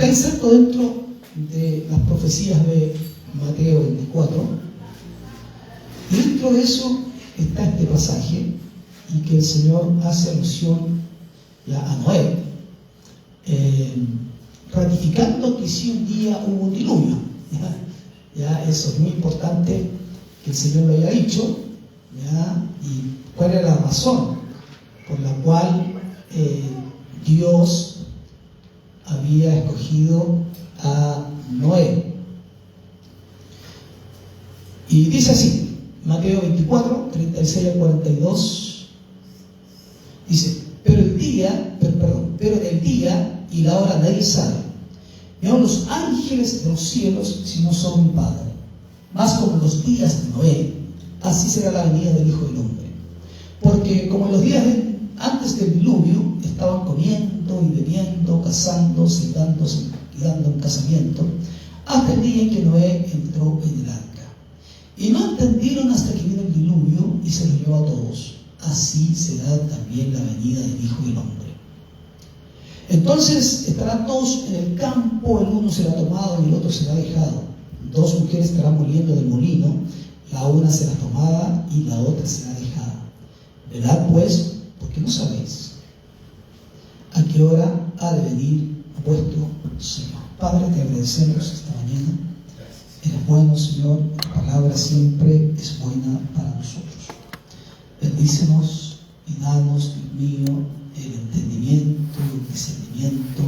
está inserto dentro de las profecías de Mateo 24. Y dentro de eso está este pasaje, y que el Señor hace alusión ya a Noé, ratificando que sí un día hubo un diluvio. Ya eso es muy importante que el Señor lo haya dicho, ¿ya? Y cuál era la razón por la cual Dios había escogido a Noé. Y dice así, Mateo 24, 36 al 42, dice: pero el día y la hora nadie sabe, ni aun los ángeles de los cielos, sino solo mi Padre. Mas como en los días de Noé, así será la venida del Hijo del Hombre. Porque como en los días antes del diluvio, estaban comiendo y bebiendo, casándose y dando en casamiento, hasta el día en que Noé entró en el arca. Y no entendieron hasta que vino el diluvio y se los llevó a todos. Así será también la venida del Hijo del Hombre. Entonces estarán todos en el campo, el uno será tomado y el otro será dejado. 2 mujeres estarán moliendo del molino, la una será tomada y la otra será dejada. Velad pues, porque no sabéis a qué hora ha de venir vuestro Señor. Padre, te agradecemos esta mañana. Eres bueno, Señor, tu palabra siempre es buena para nosotros. Bendícenos y danos, Dios mío, el entendimiento y el discernimiento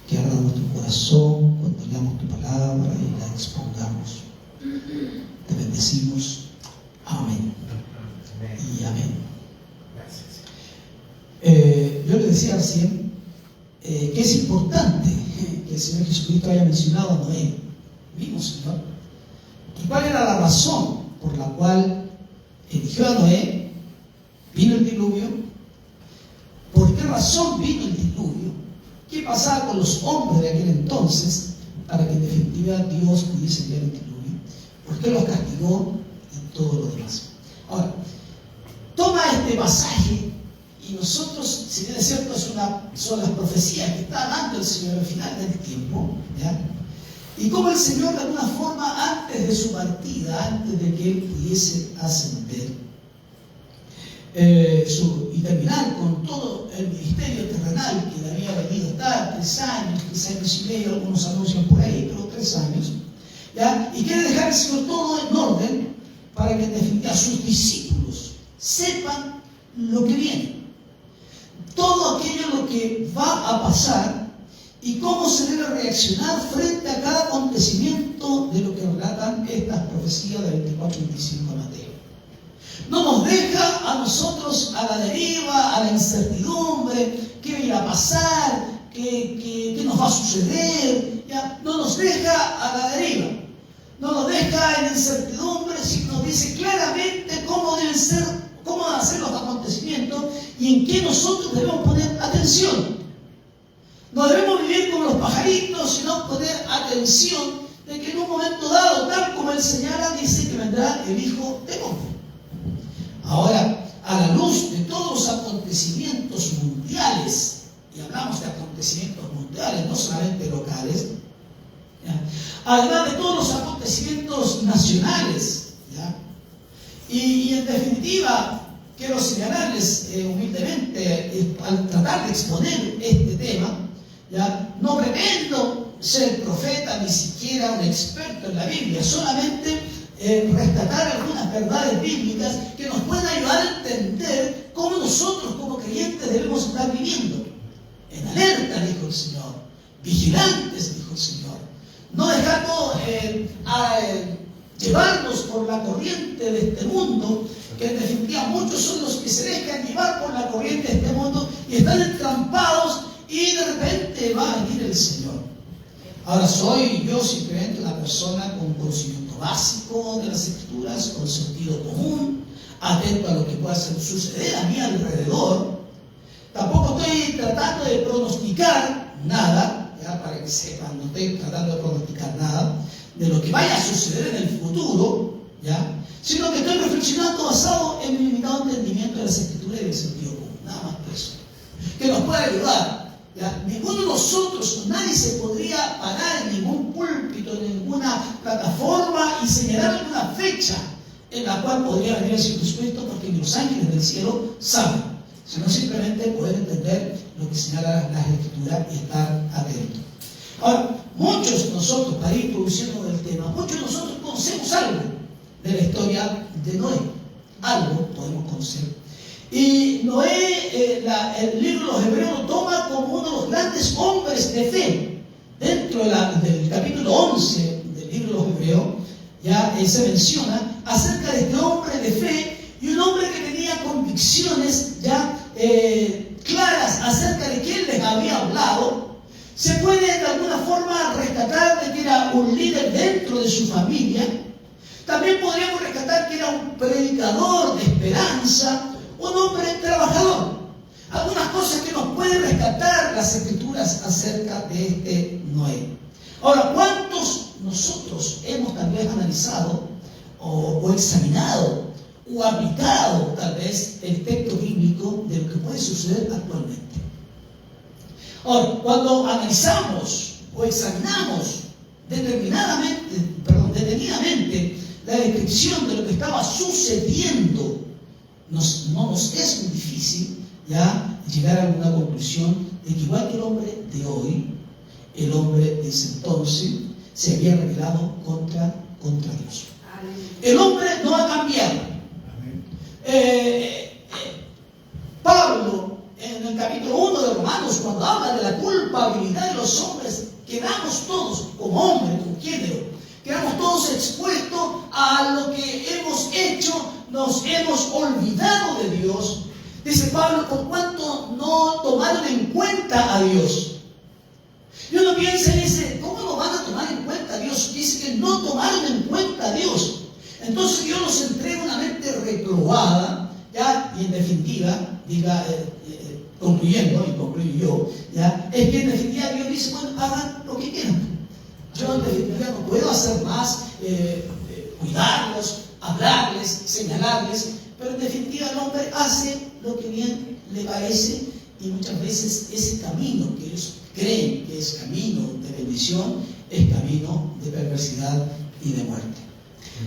que arda nuestro corazón cuando leamos tu palabra y la expongamos. Te bendecimos. Amén. Y amén. Yo le decía recién que es importante que el Señor Jesucristo haya mencionado a Noé. Vimos, Señor. ¿Y cuál era la razón por la cual eligió a Noé? Vino el diluvio. ¿Por qué razón vino el diluvio? ¿Qué pasaba con los hombres de aquel entonces para que en definitiva Dios pudiese enviar el diluvio? ¿Por qué los castigó y todo lo demás? Ahora, toma este pasaje y nosotros, si bien es cierto, son las profecías que está dando el Señor al final del tiempo, ¿ya? Y como el Señor de alguna forma antes de su partida, antes de que Él pudiese ascender y terminar con todo el ministerio terrenal que le había venido a estar 3 años y medio, algunos anuncian por ahí, pero 3 años, ¿ya? Y quiere dejar el Señor todo en orden para que en definitiva sus discípulos sepan lo que viene, todo aquello lo que va a pasar y cómo se debe reaccionar frente a cada acontecimiento de lo que relatan estas profecías de 24 y 25 de Mateo. No nos deja a nosotros a la deriva, a la incertidumbre, qué va a ir a pasar, qué nos va a suceder, ¿ya? No nos deja a la deriva, no nos deja en incertidumbre, sino nos dice claramente cómo van a ser los acontecimientos y en qué nosotros debemos poner atención. No debemos vivir como los pajaritos, sino poner atención de que en un momento dado, tal como Él señala, dice que vendrá el Hijo del Hombre. Ahora, a la luz de todos los acontecimientos mundiales, y hablamos de acontecimientos mundiales, no solamente locales, ¿ya? Además de todos los acontecimientos nacionales, ¿ya? Y en definitiva, quiero señalarles humildemente, al tratar de exponer este tema, ¿ya? No pretendo ser profeta ni siquiera un experto en la Biblia, solamente rescatar algunas verdades bíblicas que nos puedan ayudar a entender cómo nosotros como creyentes debemos estar viviendo. En alerta, dijo el Señor, vigilantes, dijo el Señor, no dejando llevarnos por la corriente de este mundo, que en definitiva muchos son los que se dejan llevar por la corriente de este mundo y están entrampados y de repente va a venir el Señor. Ahora, soy yo simplemente una persona con conocimiento básico de las Escrituras, con sentido común, atento a lo que pueda suceder a mi alrededor. Tampoco estoy tratando de pronosticar nada, ¿ya? Para que sepan, no estoy tratando de pronosticar nada de lo que vaya a suceder en el futuro, ¿ya? Sino que estoy reflexionando basado en mi limitado entendimiento de las Escrituras y del sentido común, nada más que eso, que nos puede ayudar ¿ya? Ninguno de nosotros, nadie se podría parar en ningún púlpito, en ninguna plataforma y señalar alguna fecha en la cual podría venir el circunspecto, porque ni los ángeles del cielo saben, sino simplemente poder entender lo que señala la Escritura y estar atento. Ahora, muchos de nosotros, para ir introduciendo el tema, muchos de nosotros conocemos algo de la historia de Noé. Algo podemos conocer. Y Noé, el libro de los Hebreos lo toma como uno de los grandes hombres de fe. Dentro del capítulo 11 del libro de los Hebreos, ya se menciona acerca de este hombre de fe y un hombre que tenía convicciones ya claras acerca de quién les había hablado. Se puede de alguna forma rescatar de que era un líder dentro de su familia. También podríamos rescatar que era un predicador de esperanza, un hombre trabajador. Algunas cosas que nos pueden rescatar las Escrituras acerca de este Noé. Ahora, ¿cuántos nosotros hemos tal vez analizado o examinado o aplicado tal vez el texto bíblico de lo que puede suceder actualmente? Ahora, cuando analizamos o examinamos detenidamente la descripción de lo que estaba sucediendo, no nos es muy difícil ya llegar a alguna conclusión de que igual que el hombre de hoy, el hombre de ese entonces se había rebelado contra Dios. El hombre no ha cambiado. Pablo, en el capítulo 1 de Romanos, cuando habla de la culpabilidad de los hombres, quedamos todos, como hombres, como género, quedamos todos expuestos a lo que hemos hecho, nos hemos olvidado de Dios. Dice Pablo, por cuanto no tomaron en cuenta a Dios. Y uno piensa y dice, ¿cómo no van a tomar en cuenta a Dios? Dice que no tomaron en cuenta a Dios. Entonces Dios nos entrega una mente reprobada, ¿ya? Y en definitiva, concluyendo, y concluyo yo, ¿ya? Es que en definitiva Dios dice, bueno, hagan lo que quieran. Yo en definitiva no puedo hacer más, cuidarlos, hablarles, señalarles, pero en definitiva el hombre hace lo que bien le parece y muchas veces ese camino que ellos creen que es camino de bendición es camino de perversidad y de muerte.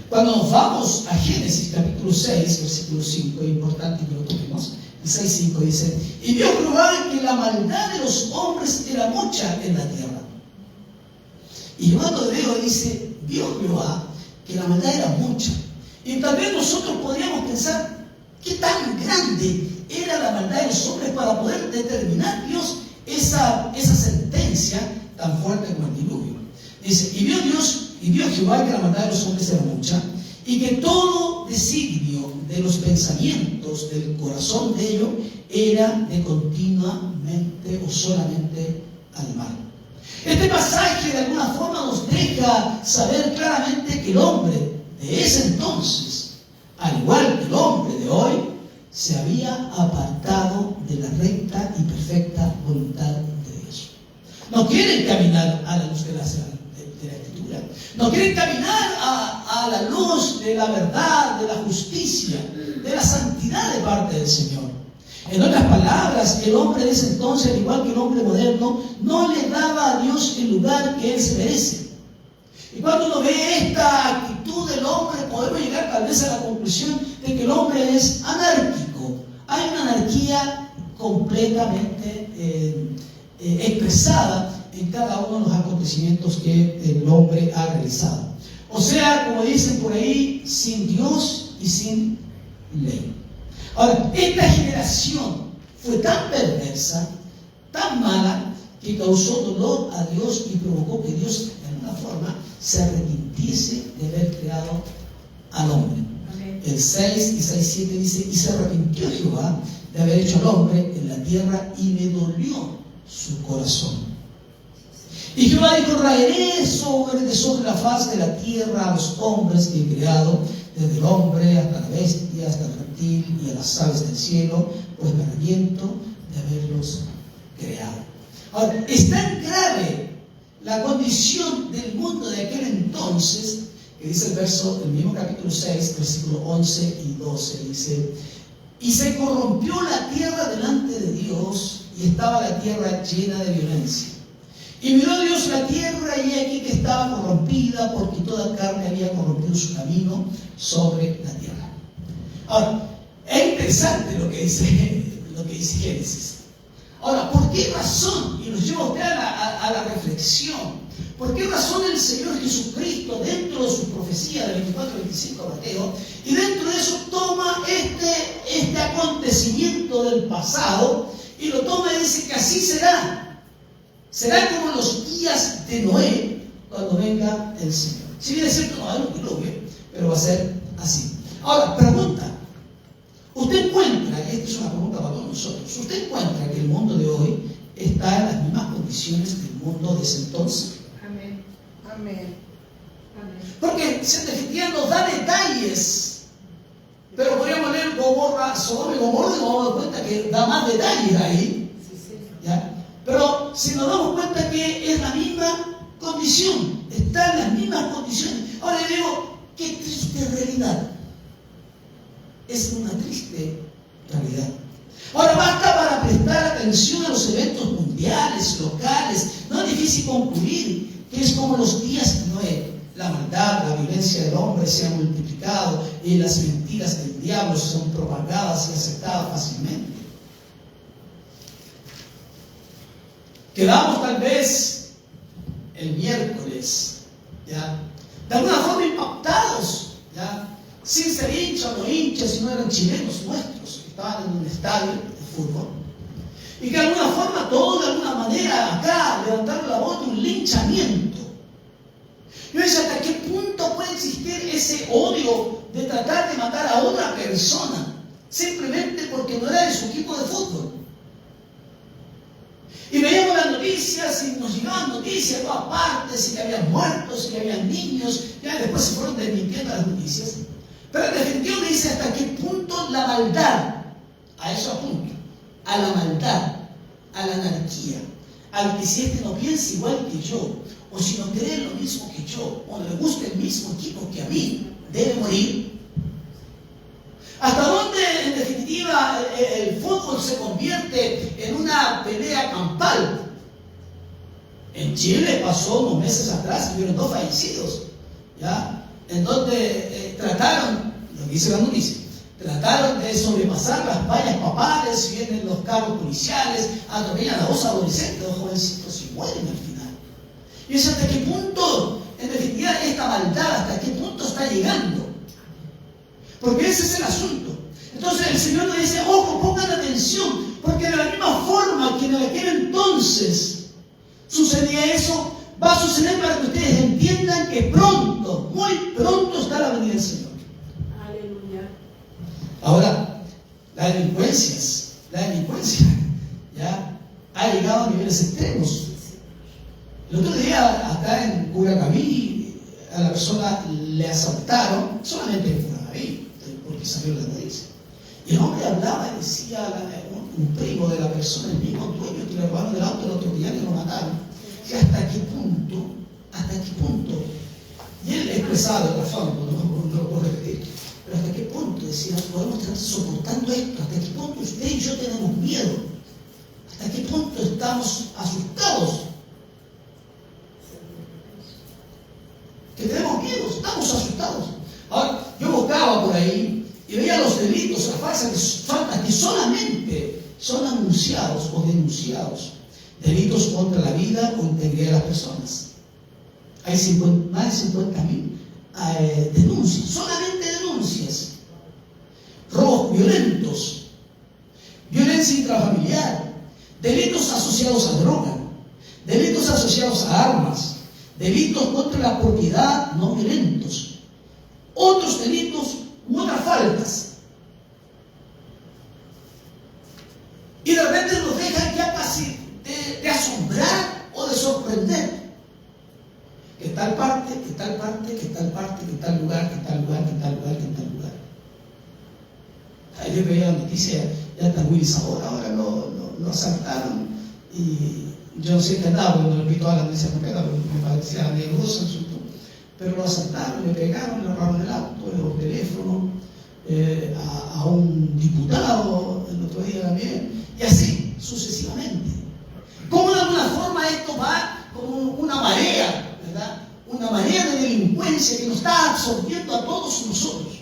Cuando nos vamos a Génesis capítulo 6, versículo 5, es importante que lo toquemos, el 6:5 dice, y vio Jehová que la maldad de los hombres era mucha en la tierra. Y luego de Hebreo dice, vio Jehová que la maldad era mucha. Y también nosotros podríamos pensar, ¿qué tan grande era la maldad de los hombres para poder determinar Dios esa sentencia tan fuerte como el diluvio? Dice, y vio Jehová que la maldad de los hombres era mucha, y que todo designio de los pensamientos del corazón de ellos era de continuamente o solamente al mal. Este pasaje de alguna forma nos deja saber claramente que el hombre de ese entonces, al igual que el hombre de hoy, se había apartado de la recta y perfecta voluntad de Dios. No quieren caminar a la luz de la Escritura. No quieren caminar a la luz de la verdad, de la justicia, de la santidad de parte del Señor. En otras palabras, el hombre de ese entonces, al igual que el hombre moderno, no le daba a Dios el lugar que Él se merece. Y cuando uno ve esta actitud del hombre, podemos llegar tal vez a la conclusión de que el hombre es anárquico. Hay una anarquía completamente expresada en cada uno de los acontecimientos que el hombre ha realizado. O sea, como dicen por ahí, sin Dios y sin ley. Ahora, esta generación fue tan perversa, tan mala, que causó dolor a Dios y provocó que Dios, de alguna forma, se arrepintiese de haber creado al hombre. El 6 y 6:7 dice, y se arrepintió Jehová de haber hecho al hombre en la tierra y le dolió su corazón. Y Jehová dijo, raeré sobre la faz de la tierra a los hombres que he creado, desde el hombre hasta la bestia, hasta el reptil y a las aves del cielo, pues me arrepiento de haberlos creado. Ahora, es tan grave la condición del mundo de aquel entonces, que dice el verso del mismo capítulo 6, versículo 11 y 12, dice, y se corrompió la tierra delante de Dios, y estaba la tierra llena de violencia. Y miró Dios la tierra, y aquí que estaba corrompida, porque toda carne había corrompido su camino sobre la tierra. Ahora, es interesante lo que dice Génesis. Ahora, ¿por qué razón? Y nos lleva usted a la reflexión. ¿Por qué razón el Señor Jesucristo, dentro de su profecía del 24-25 Mateo, y dentro de eso toma este acontecimiento del pasado y lo toma y dice que así será? Será como en los días de Noé, cuando venga el Señor. Si bien es cierto, no va a haber un diluvio, pero va a ser así. Ahora, pregunta. ¿Usted encuentra, y esta es una pregunta para todos nosotros, ¿usted encuentra que el mundo de hoy está en las mismas condiciones del mundo de ese entonces? Amén. Amén. Amén. Porque en definitiva nos da detalles, pero podríamos leer Gomorra, Sodoma y Gomorra, y nos damos cuenta que da más detalles ahí. Sí, señor. ¿Ya? Pero si nos damos cuenta que es la misma condición, está en las mismas condiciones. Ahora le digo, qué triste realidad. Es una triste realidad. Ahora basta para prestar atención a los eventos mundiales, locales. No es difícil concluir que es como los días de Noé. La maldad, la violencia del hombre se ha multiplicado y las mentiras del diablo son propagadas y aceptadas fácilmente. Quedamos tal vez el miércoles, ¿ya?, de alguna forma impactados, ¿ya?, sin ser hinchas o no hinchas, sino eran chilenos nuestros que estaban en un estadio de fútbol, y que de alguna forma todos de alguna manera acá levantaron la voz de un linchamiento. Yo decía, ¿hasta qué punto puede existir ese odio de tratar de matar a otra persona simplemente porque no era de su equipo de fútbol? Y veíamos las noticias y nos llegaban noticias de todas partes, y que había muertos, y que había niños, ya después se fueron desmintiendo las noticias. Pero en definitiva me dice hasta qué punto la maldad, a eso apunto, a la maldad, a la anarquía, al que si este no piensa igual que yo, o si no cree lo mismo que yo, o no le gusta el mismo equipo que a mí, debe morir. ¿Hasta dónde, en definitiva, el fútbol se convierte en una pelea campal? En Chile pasó unos meses atrás, hubieron 2 fallecidos, ¿ya?, en donde trataron, lo que dice la noticia, trataron de sobrepasar las vallas papales, vienen los carros policiales, atropellan a 2 adolescentes, 2 jovencitos, y mueren al final. Y es hasta qué punto, en definitiva, esta maldad, hasta qué punto está llegando. Porque ese es el asunto. Entonces el Señor nos dice, ojo, pongan atención, porque de la misma forma que en aquel entonces sucedía eso, va a suceder para que ustedes entiendan que pronto, muy pronto está la venida del Señor. Aleluya. Ahora, la delincuencia ya ha llegado a niveles extremos. El otro día, acá en Curacaví, a la persona le asaltaron, solamente en Curacaví, porque salió la noticia. Y el hombre hablaba y decía, un primo de la persona, el mismo dueño que le robaron el auto el otro día, que lo mataron. Que hasta qué punto, y él expresaba de otra forma, no lo puedo repetir, pero hasta qué punto, decía, podemos estar soportando esto, hasta qué punto usted y yo tenemos miedo, hasta qué punto estamos asustados, que tenemos miedo, estamos asustados. Ahora, yo buscaba por ahí y veía los delitos, las faltas que solamente son anunciados o denunciados. Delitos contra la vida o integridad de las personas. Hay más de 50.000 denuncias, solamente denuncias. Robos violentos, violencia intrafamiliar, delitos asociados a droga, delitos asociados a armas, delitos contra la propiedad no violentos, otros delitos u otras faltas. Y de repente nos dejan ya casi de asombrar o de sorprender. Que tal parte, que tal parte, que tal parte, que tal lugar, que tal lugar, que tal lugar, que tal lugar. Ayer veía la noticia, ya está Willy Sabor, ahora lo asaltaron y yo no sé qué andaba, no lo vi toda la noticia completa, pero me parecía negroso, pero lo asaltaron, le pegaron, le robaron el auto, los teléfonos, a un diputado el otro día también, y así sucesivamente. Como de alguna forma esto va como una marea, ¿verdad? Una marea de delincuencia que nos está absorbiendo a todos nosotros.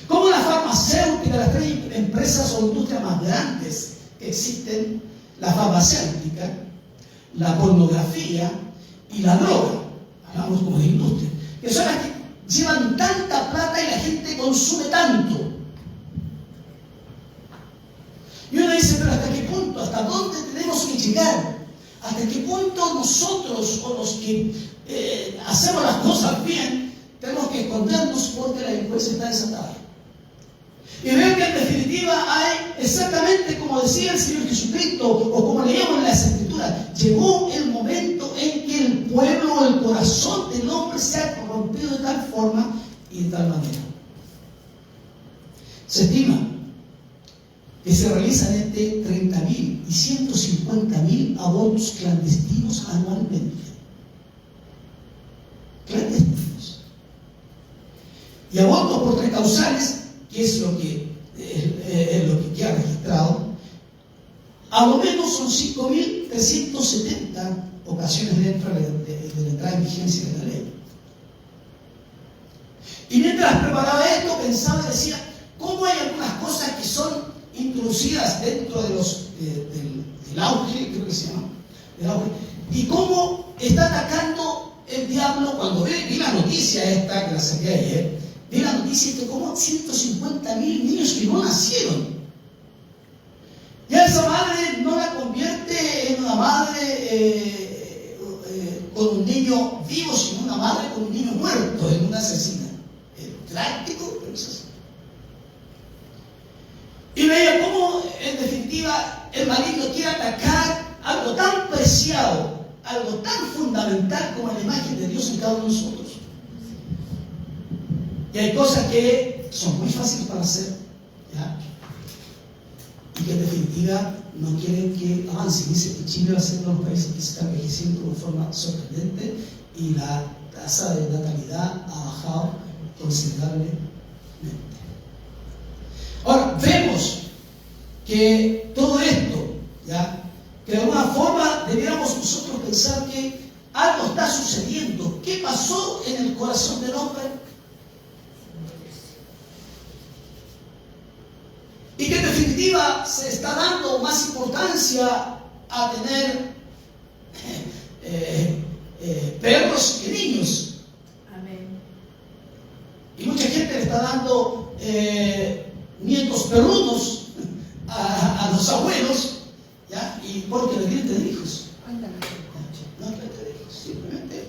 Como la farmacéutica, las 3 empresas o industrias más grandes que existen, la farmacéutica, la pornografía y la droga, hablamos como de industria, que son las que llevan tanta plata y la gente consume tanto. Y uno dice, pero ¿hasta qué punto? ¿Hasta dónde tenemos que llegar? ¿Hasta qué punto nosotros, o los que hacemos las cosas bien, tenemos que escondernos porque la delincuencia está desatada? Y veo que en definitiva hay, exactamente como decía el Señor Jesucristo, o como leíamos en las Escrituras, llegó el momento en que el pueblo, el corazón del hombre se ha corrompido de tal forma y de tal manera. Se estima que se realizan entre 30.000 y 150.000 abortos clandestinos anualmente. Clandestinos. Y abortos por 3 causales, que es lo que queda registrado, a lo menos son 5.370 ocasiones dentro de la entrada en vigencia de la ley. Y mientras preparaba esto, pensaba y decía, ¿cómo hay algunas cosas que son introducidas dentro de del auge, creo que se llama, del auge, y cómo está atacando el diablo? Cuando vi la noticia esta, que la saqué ayer, vi la noticia de cómo 150.000 niños que no nacieron. Ya esa madre no la convierte en una madre con un niño vivo, sino una madre con un niño muerto, en una asesina. Es trágico, pero es así. Y veía cómo, en definitiva, el maligno quiere atacar algo tan preciado, algo tan fundamental como la imagen de Dios en cada uno de nosotros. Y hay cosas que son muy fáciles para hacer, ¿ya? Y que en definitiva no quieren que avance. Dice que Chile va a ser uno de los países que se está envejeciendo de una forma sorprendente y la tasa de natalidad ha bajado considerablemente. Ahora, vemos que todo esto, ¿ya? Que de alguna forma debiéramos nosotros pensar que algo está sucediendo. ¿Qué pasó en el corazón del hombre? Y que en definitiva se está dando más importancia a tener perros que niños. Amén. Y mucha gente le está dando nietos perrunos a los abuelos, ¿ya? Y porque no quieren tener hijos. No quieren tener hijos, simplemente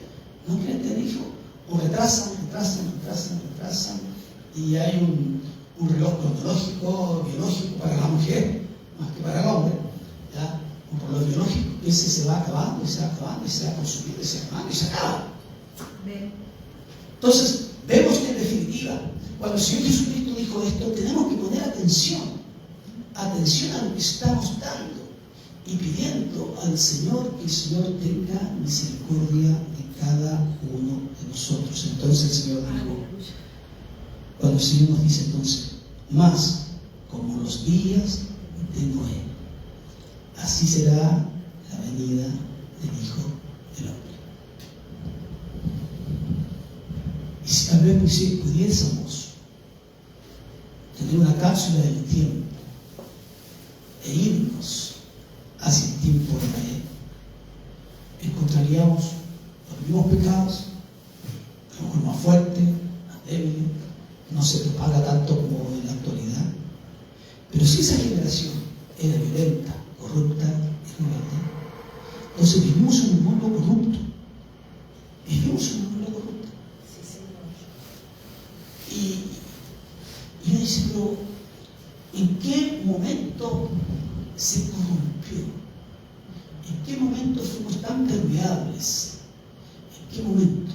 no quieren tener hijos, o retrasan, y hay un reloj cronológico, biológico para la mujer, más que para el hombre, ¿ya? Un reloj biológico que ese se va acabando, y se va acabando, y se va consumiendo, y se va acabando, y se acaba. Entonces, vemos que en definitiva, cuando el Señor Jesucristo dijo esto, tenemos que poner atención a lo que estamos dando y pidiendo al Señor que el Señor tenga misericordia de cada uno de nosotros. Entonces el Señor dijo, cuando el Señor nos dice entonces, más como los días de Noé, así será la venida del Hijo del Hombre. Y si tal vez pudiésemos tener una cápsula del tiempo e irnos hacia el tiempo de Noé, encontraríamos los mismos pecados, a lo mejor más fuertes, más débiles, no se propaga tanto como en la actualidad, pero si esa generación era violenta, corrupta y rebelde, entonces vivimos en un mundo corrupto. Vivimos en un mundo corrupto. Y yo decía, pero ¿en qué momento se corrompió? ¿En qué momento fuimos tan permeables? ¿En qué momento?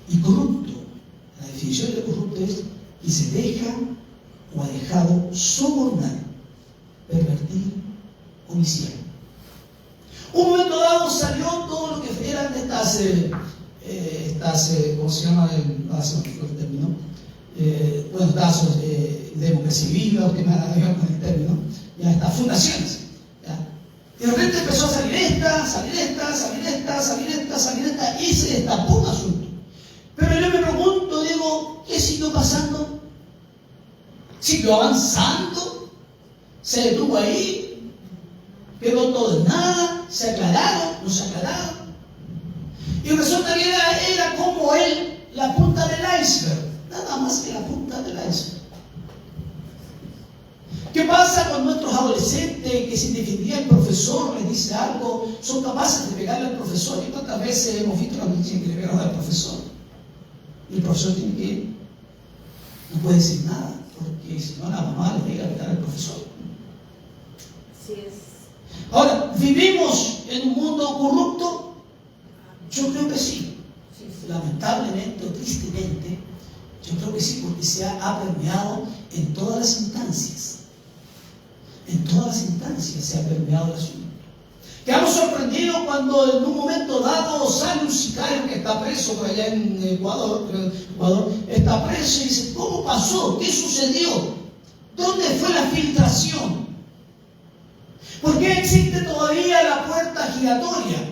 Y corrupto, la definición de corrupto es que se deja o ha dejado sobornar, pervertir o viciar. Un momento dado salió todo lo que eran de estas ¿cómo se llama? El término. buenos casos de democracia viva, usted me hará ver con el término, ya está, fundaciones. ¿Ya? Y de repente empezó a salir esta, y se destapó un asunto. Pero yo me pregunto, digo, ¿qué siguió pasando? ¿Siguió avanzando? ¿Se detuvo ahí? ¿Quedó todo en nada? ¿Se aclararon? ¿No se aclararon? Y resulta que era como la punta del iceberg, nada más que la punta del iceberg. ¿Qué pasa con nuestros adolescentes que si defendía el profesor les dice algo, son capaces de pegarle al profesor? ¿Y cuántas veces hemos visto a la noticia que le pegaron al profesor? Y el profesor tiene que ir, no puede decir nada, porque si no la mamá le pega a pegar al profesor. Así es. Ahora, ¿vivimos en un mundo corrupto? Yo creo que sí. Lamentablemente o tristemente, yo creo que sí, porque se ha permeado en todas las instancias. En todas las instancias se ha permeado el asunto. Quedamos sorprendidos cuando en un momento dado sale un sicario que está preso por allá en Ecuador, está preso y dice, ¿cómo pasó? ¿Qué sucedió? ¿Dónde fue la filtración? ¿Por qué existe todavía la puerta giratoria?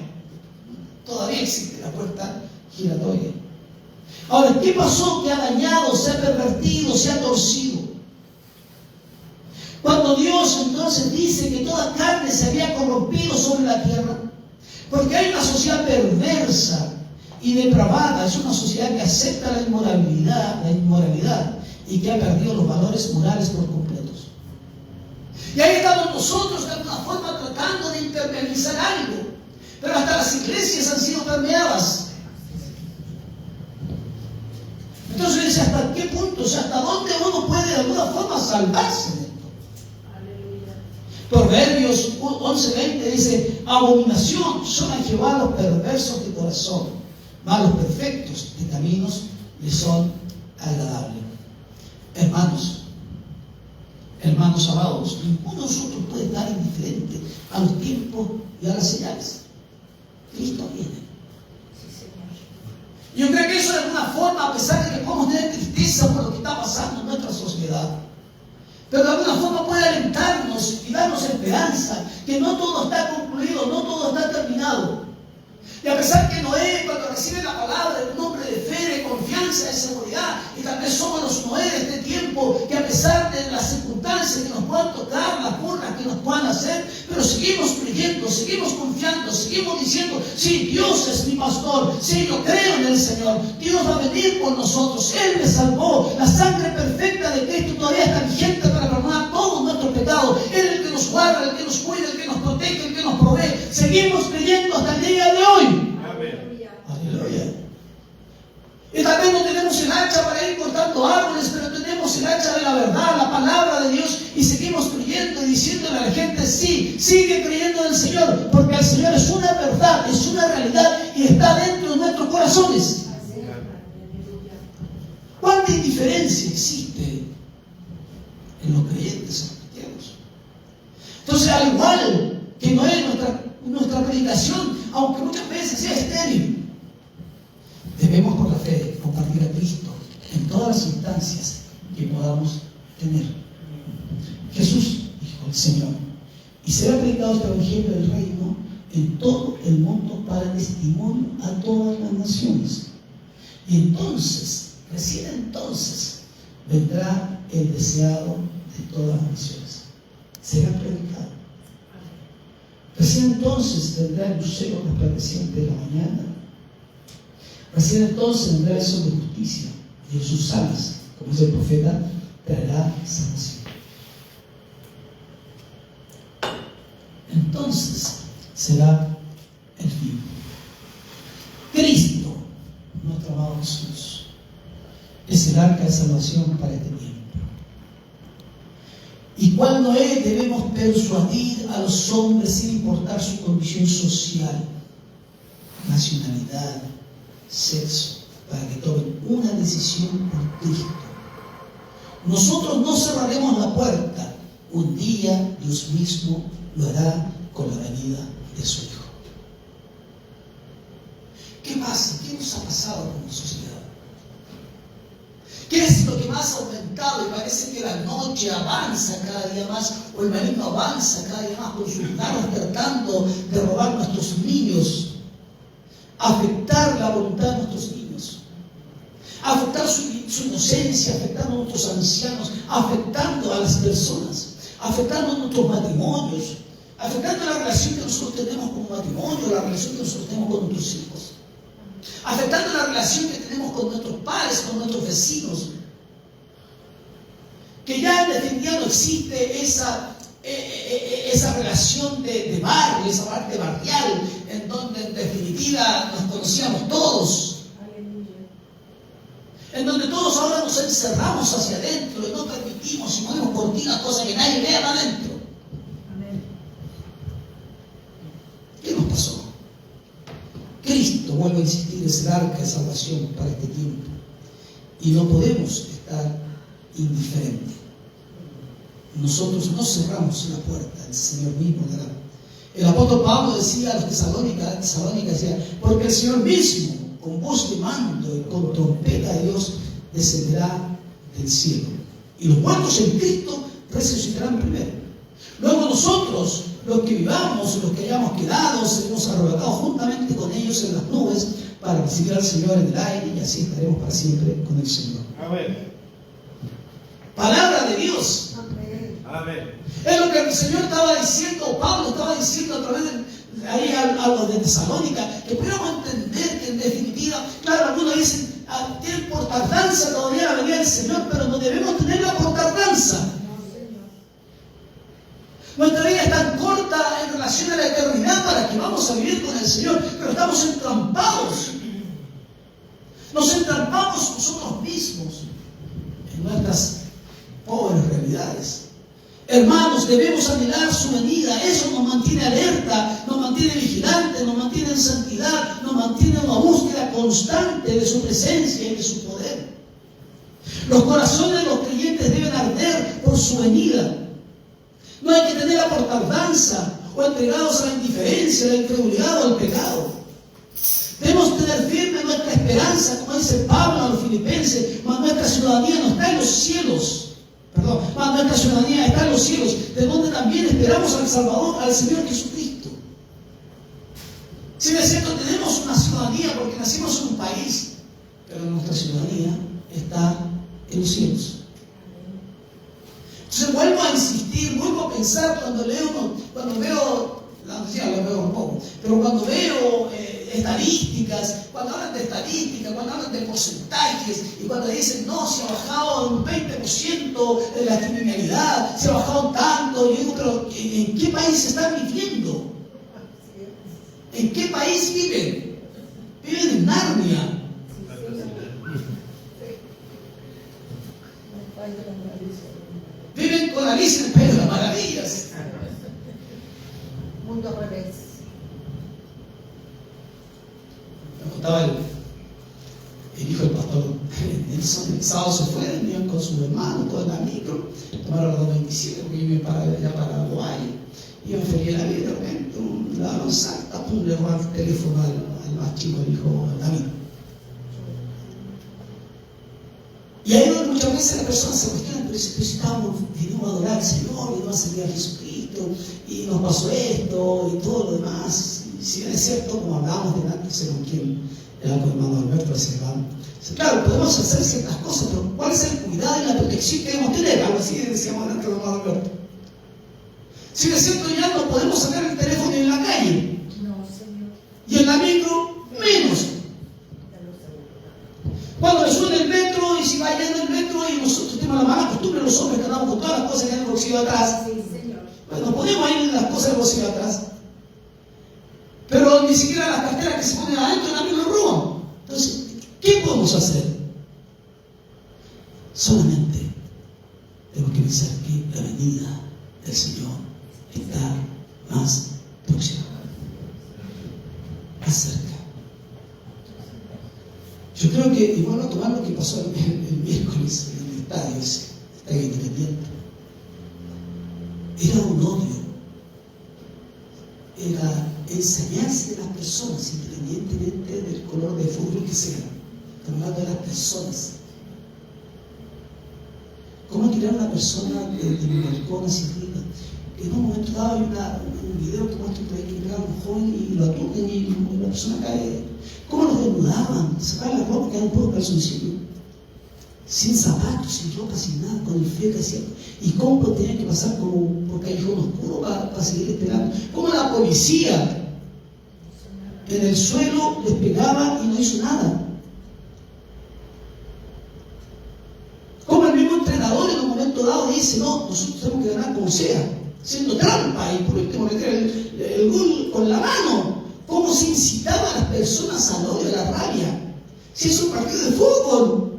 Todavía existe la puerta giratoria. Ahora, ¿qué pasó? Que ha dañado, se ha pervertido, se ha torcido. Cuando Dios entonces dice que toda carne se había corrompido sobre la tierra, porque hay una sociedad perversa y depravada, es una sociedad que acepta la inmoralidad y que ha perdido los valores morales por completos. Y ahí estamos nosotros de alguna forma tratando de impermeabilizar algo, pero hasta las iglesias han sido permeadas. Entonces dice, ¿hasta qué punto? O sea, ¿hasta dónde uno puede de alguna forma salvarse de esto? Proverbios 11:20 dice, abominación son a Jehová los perversos de corazón, mas los perfectos de caminos le son agradables. Hermanos amados, ninguno de nosotros puede estar indiferente a los tiempos y a las señales. Cristo viene. Yo creo que eso de alguna forma, a pesar de que podemos tener tristeza por lo que está pasando en nuestra sociedad, pero de alguna forma puede alentarnos y darnos esperanza, que no todo está concluido, no todo está terminado. Y a pesar que Noé, cuando recibe la palabra, es un hombre de fe, de confianza, de seguridad, y tal vez somos los Noé de este tiempo, que a pesar de las circunstancias que nos puedan tocar, las burlas que nos puedan hacer, pero seguimos creyendo, seguimos confiando, seguimos diciendo, sí, Dios es mi pastor, sí, yo creo en el Señor, Dios va a venir por nosotros, Él me salvó, la sangre perfecta de Cristo todavía está vigente para perdonar todos nuestros pecados, Él es el que nos guarda, el que nos cuida, el que nos protege, el que nos provee, seguimos creyendo hasta el día de hoy. Aleluya. Y también no tenemos el hacha para ir cortando árboles, pero tenemos el hacha de la verdad, la palabra de Dios, y seguimos creyendo y diciéndole a la gente, sí, sigue creyendo en el Señor, porque el Señor es una verdad, es una realidad y está dentro de nuestros corazones. ¿Cuánta indiferencia existe en los creyentes, en los cristianos? Entonces, al igual que no es nuestra predicación, aunque muchas veces sea estéril, debemos por la fe compartir a Cristo en todas las instancias que podamos tener. Jesús dijo el Señor, y será predicado este evangelio del reino en todo el mundo para testimonio a todas las naciones. Y entonces, recién entonces, vendrá el deseado de todas las naciones. Será predicado. Recién entonces vendrá el lucero resplandeciente de la mañana. Recién entonces vendrá el sol de justicia, y en sus alas, como dice el profeta, traerá salvación. Entonces será el fin. Cristo, nuestro amado Jesús, es el arca de salvación para este tiempo. Y cuando debemos persuadir a los hombres sin importar su condición social, nacionalidad, sexo, para que tomen una decisión por Cristo. Nosotros no cerraremos la puerta. Un día Dios mismo lo hará con la venida de su Hijo. ¿Qué pasa? ¿Qué nos ha pasado con la sociedad? ¿Qué es lo que más ha aumentado? Y parece que la noche avanza cada día más, o el maligno avanza cada día más con sus manos tratando de robar nuestros niños, afectar la voluntad de nuestros niños, afectar su inocencia, afectando a nuestros ancianos, afectando a las personas, afectando a nuestros matrimonios, afectando la relación que nosotros tenemos como matrimonio, la relación que nosotros tenemos con nuestros hijos, afectando la relación que tenemos con nuestros padres, con nuestros vecinos, que ya en definitiva no existe esa relación de barrio, esa parte barrial, en donde en definitiva nos conocíamos todos, en donde todos ahora nos encerramos hacia adentro y no permitimos y ponemos cortinas, cosas que nadie vea adentro. ¿Qué nos pasó? Cristo, vuelvo a insistir, es el arca de salvación para este tiempo. Y no podemos estar indiferentes. Nosotros no cerramos la puerta, el Señor mismo la da. El apóstol Pablo decía a los tesalónicas, decía, porque el Señor mismo, con voz de mando y con trompeta de Dios, descenderá del cielo. Y los muertos en Cristo resucitarán primero. Luego nosotros, los que vivamos, los que hayamos quedado, seremos arrebatados juntamente con ellos en las nubes para recibir al Señor en el aire, y así estaremos para siempre con el Señor. Amén. Palabra de Dios. Amén. Es lo que el Señor estaba diciendo, Pablo estaba diciendo a través de ahí a los de Tesalónica, que pudiéramos entender que en definitiva, claro, algunos dicen, tienen por tardanza todavía la venida del Señor, pero no debemos tenerla por tardanza. Nuestra vida es tan corta en relación a la eternidad para que vamos a vivir con el Señor, pero estamos entrampados. Nos entrampamos nosotros mismos en nuestras pobres realidades. Hermanos, debemos anhelar su venida. Eso nos mantiene alerta, nos mantiene vigilantes, nos mantiene en santidad, nos mantiene en una búsqueda constante de su presencia y de su poder. Los corazones de los creyentes deben arder por su venida. No hay que tenerla por tardanza o entregados a la indiferencia, a la incredulidad o al pecado. Debemos tener firme nuestra esperanza, como dice Pablo a los filipenses, mas nuestra ciudadanía no está en los cielos. Mas nuestra ciudadanía está en los cielos, de donde también esperamos al Salvador, al Señor Jesucristo. Si es cierto, tenemos una ciudadanía porque nacimos en un país, pero nuestra ciudadanía está en los cielos. Entonces vuelvo a insistir, vuelvo a pensar cuando veo, la noticia lo veo un poco, pero cuando veo estadísticas, cuando hablan de estadísticas, cuando hablan de porcentajes, y cuando dicen, no, se ha bajado un 20% de la criminalidad, se ha bajado tanto, yo digo, pero ¿en qué país están viviendo? ¿En qué país viven? Viven en Narnia. Viven con Alicia en el País de las Maravillas. Mundo al revés. Me contaba el hijo del pastor Nelson, el sábado se fue, venían con su hermano, todo en la micro, tomaron las 2:27 porque yo me paraba allá para Guay, y yo me fui a la vida, de repente, la avanzada, le robó el teléfono al más chico, el hijo David. Y ahí donde muchas veces las personas se cuestionan, pero si estábamos, vinimos a adorar al Señor, vinimos a servir a Jesucristo, y nos pasó esto, y todo lo demás. Y si bien es cierto, como hablábamos delante, no sé con quién, era con el hermano Alberto, ese hermano. Claro, podemos hacer ciertas cosas, pero ¿cuál es el cuidado y la protección que debemos tener? Algo así decíamos delante del hermano Alberto. Si bien es cierto, ya no podemos sacar el teléfono en la calle. No, Señor. Y en la micro, menos. Cuando me suena el metro, y si va yendo el metro, y nosotros tenemos la mala costumbre, los hombres que andamos con todas las cosas que hay en el bolsillo de atrás, Sí, Señor. pues no podemos ir en las cosas del bolsillo de atrás. Pero ni siquiera las carteras que se ponen adentro también lo roban. Entonces, ¿qué podemos hacer? Solamente tenemos que pensar que la venida del Señor está más próxima, más cerca. Yo creo que, igual a tomar lo que pasó el miércoles en el estadio Independiente, era un odio, era enseñarse de las personas, independientemente del color de fútbol que sea, hablando de las personas. ¿Cómo tirar a una persona del balcón hacia arriba? En un momento dado hay un video que muestra por ahí que llega un joven y lo aturden y la persona cae. ¿Cómo los desnudaban? Sacaban la ropa, quedaban puros calzoncillos. Sin zapatos, sin ropa, sin nada, con el frío que hacía. ¿Y cómo tenían que pasar por callejón oscuro para seguir esperando? ¿Cómo la policía en el suelo les pegaba y no hizo nada? ¿Cómo el mismo entrenador en un momento dado dice, no, nosotros tenemos que ganar como sea, siendo trampa y por último meter el gol con la mano? ¿Cómo se incitaba a las personas al odio, a la rabia? Si es un partido de fútbol.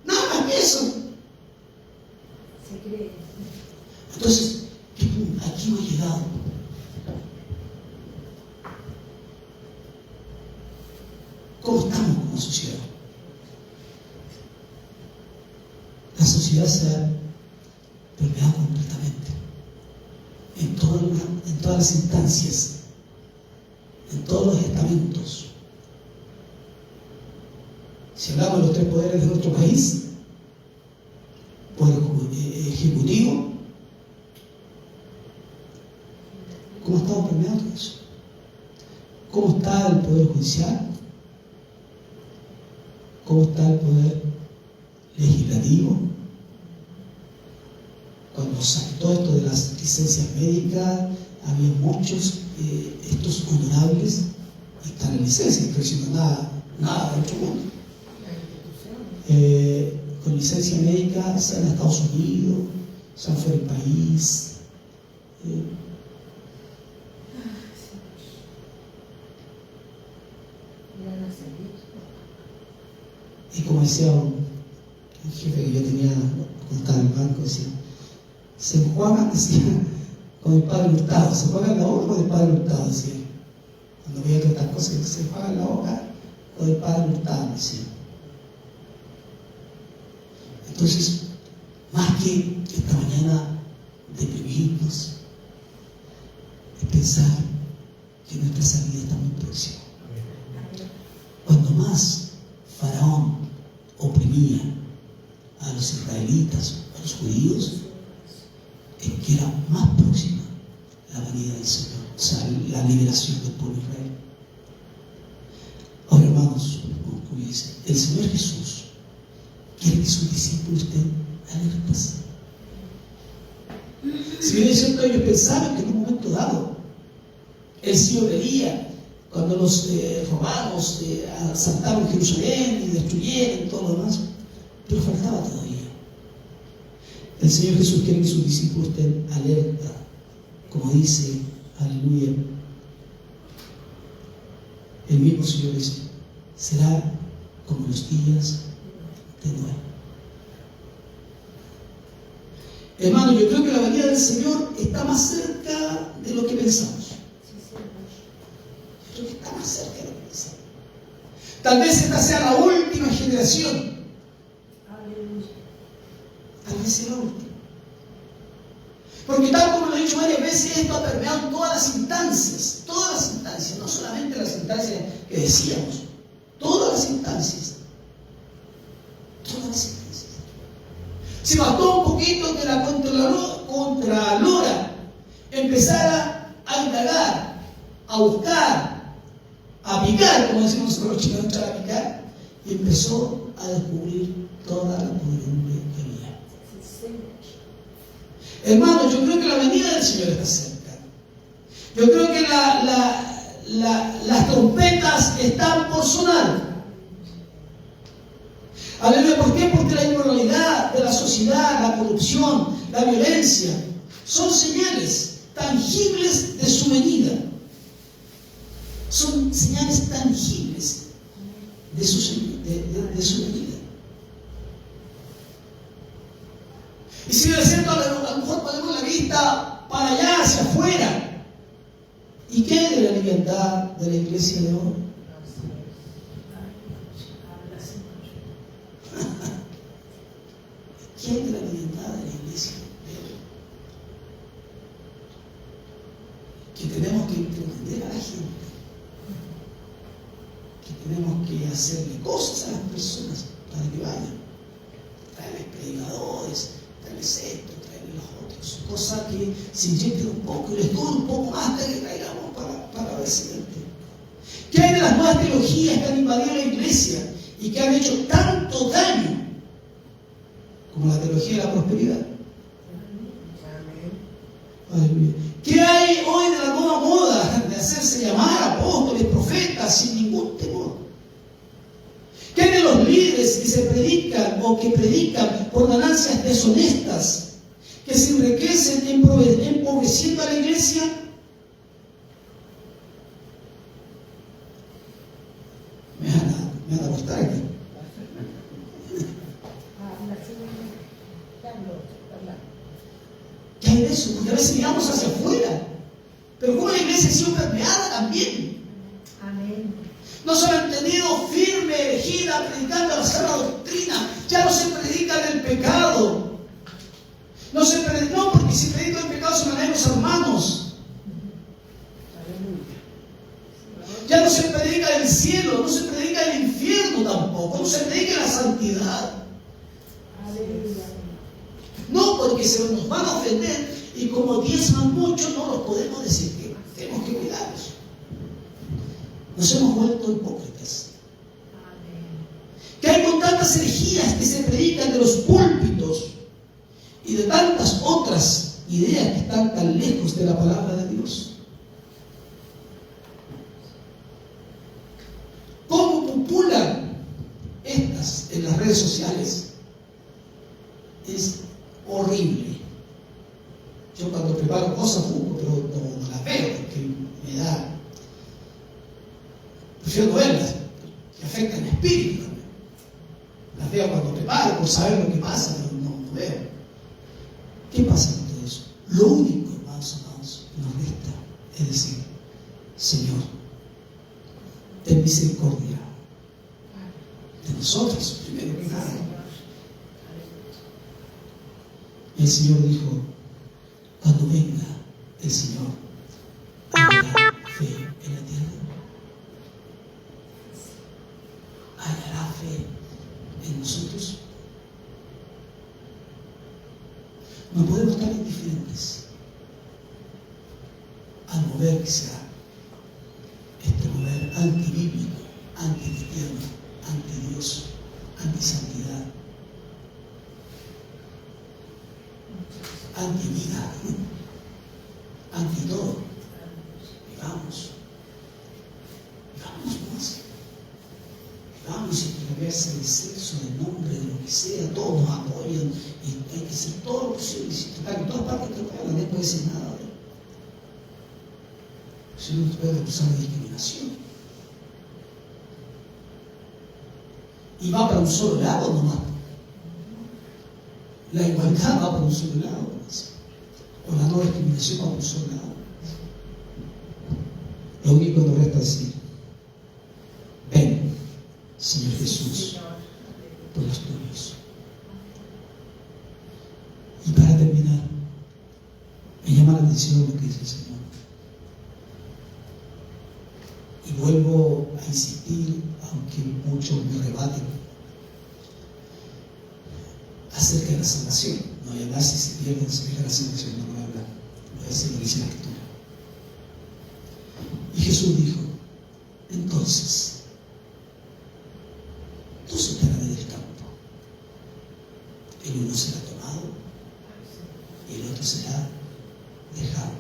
Nada más que eso. Se cree. Entonces, aquí hemos llegado. ¿Cómo estamos como sociedad? La sociedad se ha permeado completamente en todas las instancias, en todos los estamentos. Si hablamos de los tres poderes de nuestro país, poder ejecutivo, ¿cómo estamos permeando eso? ¿Cómo está el poder judicial? ¿Cómo está el poder legislativo? Cuando saltó esto de las licencias médicas, había muchos, estos honorables, y están en licencia, no estoy diciendo nada de otro mundo. Con licencia médica se van a Estados Unidos, se van fuera del país. Y como decía un jefe que yo tenía cuando estaba en el banco, decía, se juegan, decía, con el padre Hurtado, se juegan la boca con el padre Hurtado, decía. Cuando veía tantas cosas, se juegan la boca con el padre Hurtado, decía. Entonces, más que esta mañana deprimirnos, es pensar que nuestra salida está muy próxima. Cuando más Faraón oprimía a los israelitas, a los judíos, es que era más próxima la venida del Señor, o sea, la liberación del pueblo de Israel. Ahora, hermanos, como dice, el Señor Jesús quiere que sus discípulos estén alertas. Si bien es cierto, ellos pensaban que en un momento dado el Señor vería cuando los romanos asaltaron Jerusalén y destruyeron todo lo demás, pero faltaba todavía. El Señor Jesús quiere que sus discípulos estén alerta, como dice, aleluya. El mismo Señor dice, será como los días de Noé. Hermano, yo creo que la venida del Señor está más cerca de lo que pensamos. Yo creo que está más cerca de lo que pensamos. Tal vez esta sea la última generación. Tal vez sea la última. Porque tal como lo he dicho varias veces, esto ha permeado todas las instancias, no solamente las instancias que decíamos, todas las instancias. Si bastó un poquito que la Contralora empezara a indagar, a buscar, a picar, como decimos nosotros los chilenos, a picar, y empezó a descubrir toda la podredumbre que había. Hermano, yo creo que la venida del Señor está cerca. Yo creo que las trompetas están por sonar. Aleluya, ¿por qué? Porque la inmoralidad de la sociedad, la corrupción, la violencia, son señales tangibles de su venida. Son señales tangibles de su venida. Y si es cierto, a lo mejor ponemos la vista para allá, hacia afuera. ¿Y qué de la libertad de la iglesia de hoy? ¿Qué de la libertad de la iglesia de hoy? Que tenemos que entender a la gente, que tenemos que hacerle cosas a las personas para que vayan. tráeles predicadores, tráeles esto, tráeles los otros. Cosa que se inyecten un poco y les dure un poco más hasta que traigamos para ver si entienden. ¿Qué hay de las nuevas teologías que han invadido la iglesia y que han hecho tanto daño como la teología de la prosperidad? Aleluya. ¿Qué hay hoy de la nueva moda de hacerse llamar apóstoles, profetas sin ningún temor? ¿Qué hay de los líderes que se predican o que predican por ganancias deshonestas, que se enriquecen empobreciendo a la iglesia? Me van a gustar aquí. ¿Qué hay de eso? Porque a veces miramos hacia afuera, pero como la iglesia ha sido permeada también. Amén. No se ha entendido firme, elegida, predicando la sana doctrina. Ya no se predica del pecado. No, porque si predico el pecado se van a ir los hermanos. Ya no se predica del cielo, no se predica del infierno tampoco, no se predica la santidad. No, porque se nos van a ofender y como diezman mucho no los podemos decir que tenemos que cuidarlos. Nos hemos vuelto hipócritas. ¿Qué hay con tantas herejías que se predican de los púlpitos y de tantas otras ideas que están tan lejos de la palabra de Dios? ¿Cómo populan estas en las redes sociales? Es horrible. Yo cuando preparo cosas busco, pero no las veo porque me da. Prefiero no verlas, que afectan el espíritu también. Las veo cuando preparo, por saber lo que pasa, pero no veo. ¿Qué pasa con todo eso? Lo único, hermanos amados, que nos resta es decir: Señor, ten misericordia de nosotros, primero que nada. El Señor dijo: cuando venga el Señor, ¿hallará fe en la tierra? ¿Hallará fe en nosotros? No podemos estar indiferentes al mover que sea este mover antibíblico, anticristiano, anti-Dios, anti-santidad, anti-vida, anti-todo. Vivamos más. Vivamos sin atreverse del sexo, del nombre, de lo que sea. Todos nos apoyan y hay que hacer todo lo posible. Si total, en todas partes que vayan, nadie puede decir nada. Si no, puede acusar de discriminación. Y va para un solo lado nomás. La igualdad va para un solo lado. O la no discriminación va para un solo lado. Lo único que nos resta decir: ven, Señor Jesús, por los tuyos. Y para terminar, me llama la atención lo que dice el Señor. Y vuelvo a insistir, aunque muchos me rebaten, acerca de la salvación. No voy a hablar si pierden, se deja la salvación, no voy a hablar. Voy a decir lo que dice la Escritura. Y Jesús dijo: entonces, dos estarán en el campo. El uno será tomado y el otro será dejado.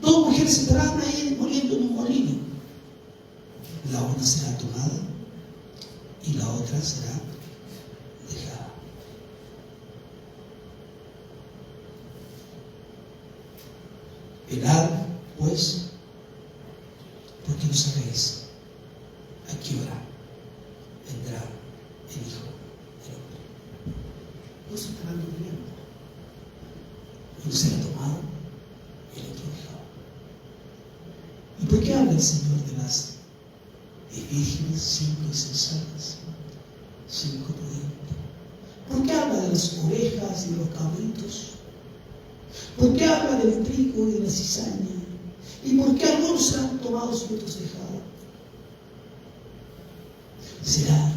Dos mujeres estarán ahí moliendo en un molino. La una será tomada y la otra será dejada. Velad, pues, porque no sabéis a qué hora vendrá el Hijo del Hombre. Dos estarán durmiendo. Uno será tomado y el otro dejado. ¿Y por qué habla el Señor de las vírgenes, 5 insensatas, 5 prudentes? ¿Por qué habla de las ovejas y de los cabritos? ¿Por qué habla del trigo y de la cizaña? ¿Y por qué algunos serán tomados y otros dejados? ¿Será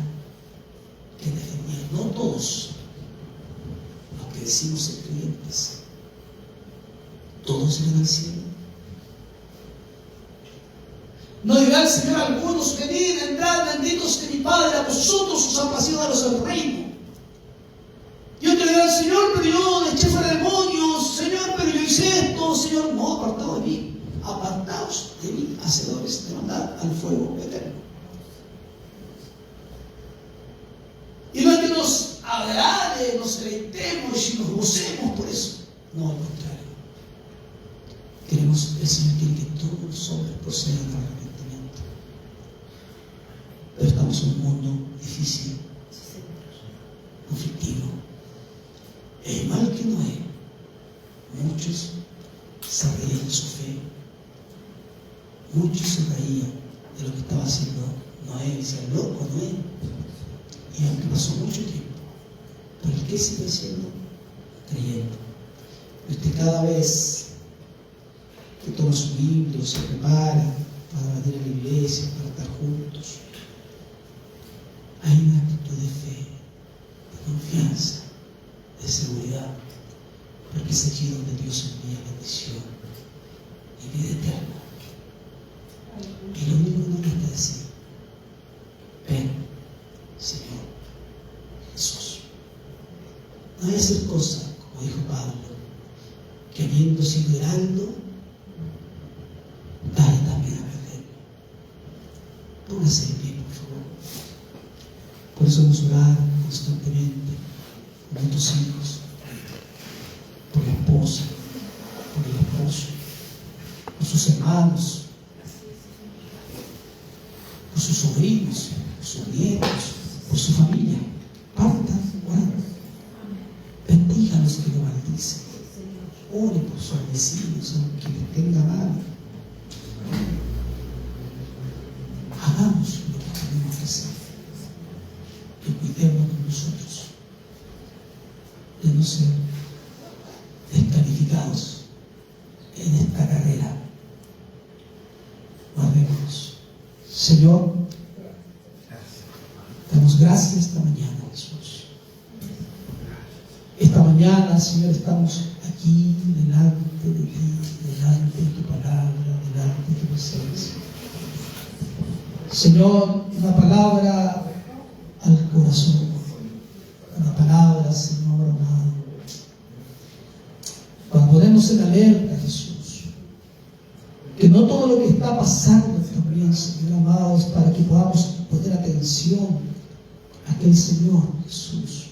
que defendían? No todos decimos ser creyentes, todos irán al cielo. No dirá el Señor a algunos: venid, entrad, benditos de mi Padre, a vosotros os han pasado a los del reino. Y otro dirá al Señor: pero yo eché fuera demonios, Señor, pero yo hice esto, Señor. No, apartaos de mí, apartaos de mí, hacedores de maldad, al fuego eterno. Y no es que nos agrade, nos deleitemos y nos gocemos por eso. No, al contrario. Queremos, el Señor quiere que todos los hombres procedan al arrepentimiento. Pero estamos en un mundo difícil, conflictivo. El mal que Noé, muchos se reían de su fe. Muchos se reían de lo que estaba haciendo Noé. Decían: loco Noé. Y aunque pasó mucho tiempo, pero el que sigue siendo creyendo. Y usted cada vez que toma su Biblia, se prepara para venir a la iglesia, para estar juntos, hay una actitud de fe, de confianza, de seguridad, porque es allí donde Dios envía bendición y vida eterna. Y lo único que nos resta decir: ven, Señor Jesús. No hay que hacer cosas, como dijo Pablo, que habiendo sido heraldo, dale también a perder. Póngase de pie, por favor. Por eso vamos a orar constantemente por nuestros hijos, por la esposa, por el esposo, por sus hermanos, por sus sobrinos, por sus nietos, por su familia. Partan orando. Bendiga a los que lo maldicen. Ore por sus vecinos, aunque les tenga mal. Hagamos lo que tenemos que hacer. Y cuidemos de nosotros, de no ser descalificados en esta carrera. Oremos. Señor, damos gracias esta mañana, Jesús. Esta mañana, Señor, estamos aquí delante de ti, delante de tu palabra, delante de tu presencia. Señor, una palabra al corazón, una palabra, Señor amado. Cuando ponemos en alerta, Jesús, que no todo lo que está pasando también, Señor amado, es para que podamos poner atención a que el Señor Jesús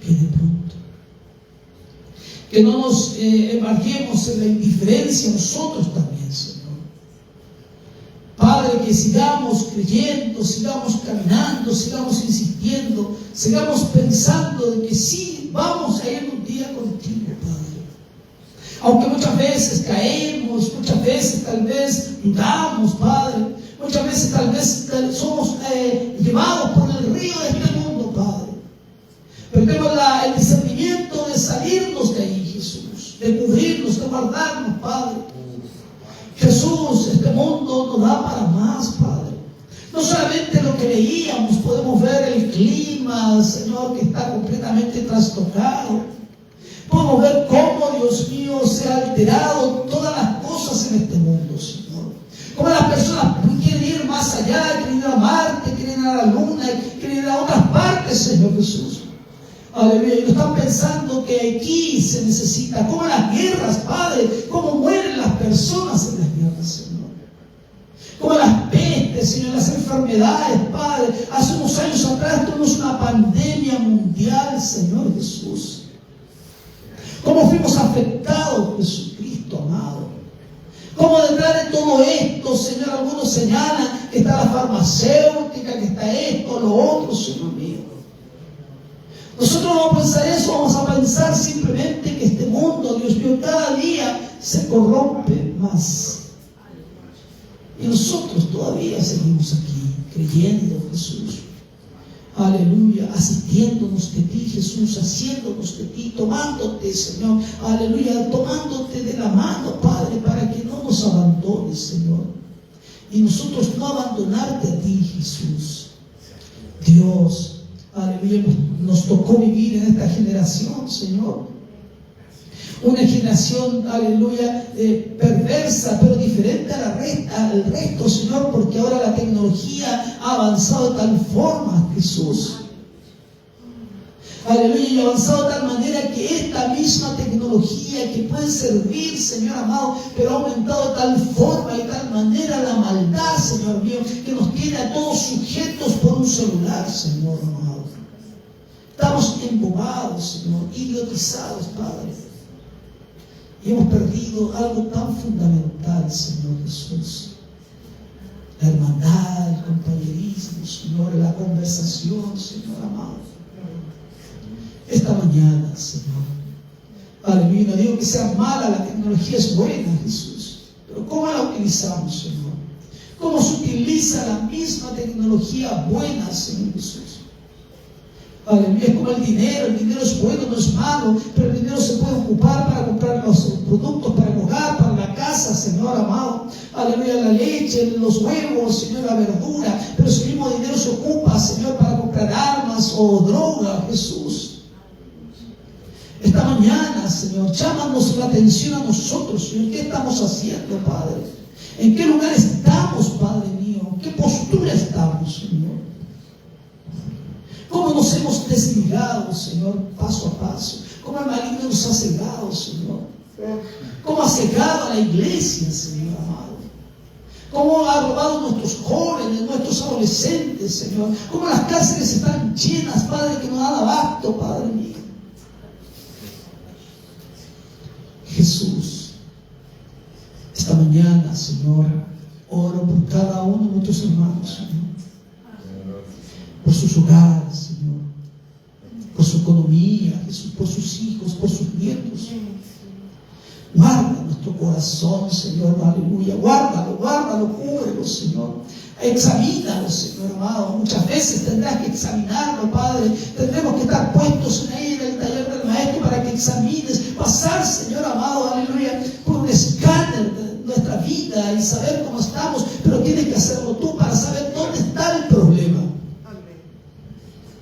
viene pronto. Que no nos embarquemos en la indiferencia nosotros también, Señor. Padre, que sigamos creyendo, sigamos caminando, sigamos insistiendo, sigamos pensando de que sí vamos a ir un día contigo, Padre. Aunque muchas veces caemos, muchas veces tal vez dudamos, Padre, muchas veces tal vez somos llevados por el río de este mundo, Padre. Pero tenemos el discernimiento de salirnos de ahí, Jesús, de cubrirnos, de guardarnos, Padre. Jesús, este mundo nos da para más, Padre. No solamente lo que leíamos, podemos ver el clima, Señor, que está completamente trastocado. Podemos ver cómo, Dios mío, se ha alterado todas las cosas en este mundo, Señor. Cómo las personas quieren ir más allá, quieren ir a Marte, quieren ir a la Luna, quieren ir a otras partes, Señor Jesús. Aleluya. Y no están pensando que aquí se necesita, como las guerras, Padre, cómo mueren las personas en las guerras, Señor. Como las pestes, Señor, las enfermedades, Padre. Hace unos años atrás tuvimos una pandemia mundial, Señor Jesús. Cómo fuimos afectados, Jesucristo amado. Cómo detrás de todo esto, Señor, algunos señalan que está la farmacéutica, que está esto, lo otro, Señor mío. Nosotros no vamos a pensar eso, vamos a pensar simplemente que este mundo, Dios mío, cada día se corrompe más. Y nosotros todavía seguimos aquí, creyendo, Jesús. Aleluya, asistiéndonos de ti, Jesús, haciéndonos de ti, tomándote, Señor. Aleluya, tomándote de la mano, Padre, para que no nos abandones, Señor. Y nosotros no abandonarte a ti, Jesús. Dios, aleluya, nos tocó vivir en esta generación, Señor. Una generación, aleluya, perversa, pero diferente al resto, Señor, porque ahora la tecnología ha avanzado de tal forma, Jesús. Aleluya, y ha avanzado de tal manera que esta misma tecnología que puede servir, Señor amado, pero ha aumentado de tal forma y de tal manera la maldad, Señor mío, que nos tiene a todos sujetos por un celular, Señor amado. Estamos embobados, Señor, idiotizados, Padre. Y hemos perdido algo tan fundamental, Señor Jesús. La hermandad, el compañerismo, Señor, la conversación, Señor amado. Esta mañana, Señor, aleluya, no digo que sea mala, la tecnología es buena, Jesús, pero ¿cómo la utilizamos, Señor? ¿Cómo se utiliza la misma tecnología buena, Señor Jesús? Aleluya, es como el dinero es bueno, no es malo, pero el dinero se puede ocupar para comprar los productos para el hogar, para la casa, Señor amado. Aleluya, la leche, los huevos, Señor, la verdura, pero ese mismo dinero se ocupa, Señor, para comprar armas o droga, Jesús. Esta mañana, Señor, llámanos la atención a nosotros, Señor. ¿Qué estamos haciendo, Padre? ¿En qué lugar estamos, Padre mío? ¿En qué postura estamos, Señor? ¿Cómo nos hemos desligado, Señor, paso a paso? ¿Cómo el maligno nos ha cegado, Señor? ¿Cómo ha cegado a la iglesia, Señor amado? ¿Cómo ha robado nuestros jóvenes, nuestros adolescentes, Señor? ¿Cómo las cárceles están llenas, Padre, que no dan abasto, Padre mío? Jesús, esta mañana, Señor, oro por cada uno de nuestros hermanos, Señor, por sus hogares, Señor, por su economía, Jesús, por sus hijos, por sus nietos. Guarda nuestro corazón, Señor, aleluya, guárdalo, cúbrelo, Señor. Examínalo, Señor amado. Muchas veces tendrás que examinarlo, Padre. Tendremos que estar puestos ahí en el taller del Maestro para que examines, pasar, Señor amado, aleluya, por un escáner de nuestra vida y saber cómo estamos, pero tienes que hacerlo tú para saber dónde está el problema.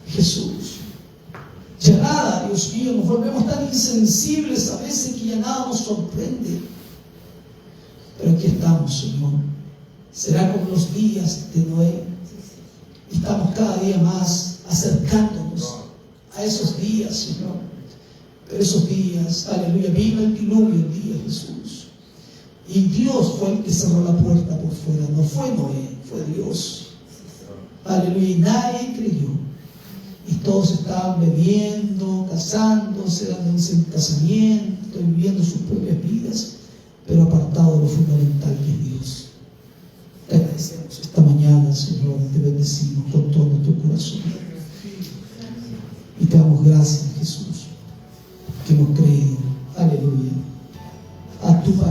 Jesús, ya nada, Dios mío, nos volvemos tan insensibles a veces que ya nada nos sorprende. Pero aquí estamos, Señor. Será como los días de Noé. Estamos cada día más acercándonos a esos días, Señor. Pero esos días, aleluya, vino el diluvio el día de Jesús. Y Dios fue el que cerró la puerta por fuera. No fue Noé, fue Dios. Aleluya, y nadie creyó. Y todos estaban bebiendo, casándose, dándose en casamiento, viviendo sus propias vidas, pero apartado de lo fundamental que es Dios. Te agradecemos esta mañana, Señor, te bendecimos con todo nuestro corazón. Y te damos gracias, Jesús, que hemos creído, aleluya, a tu palabra.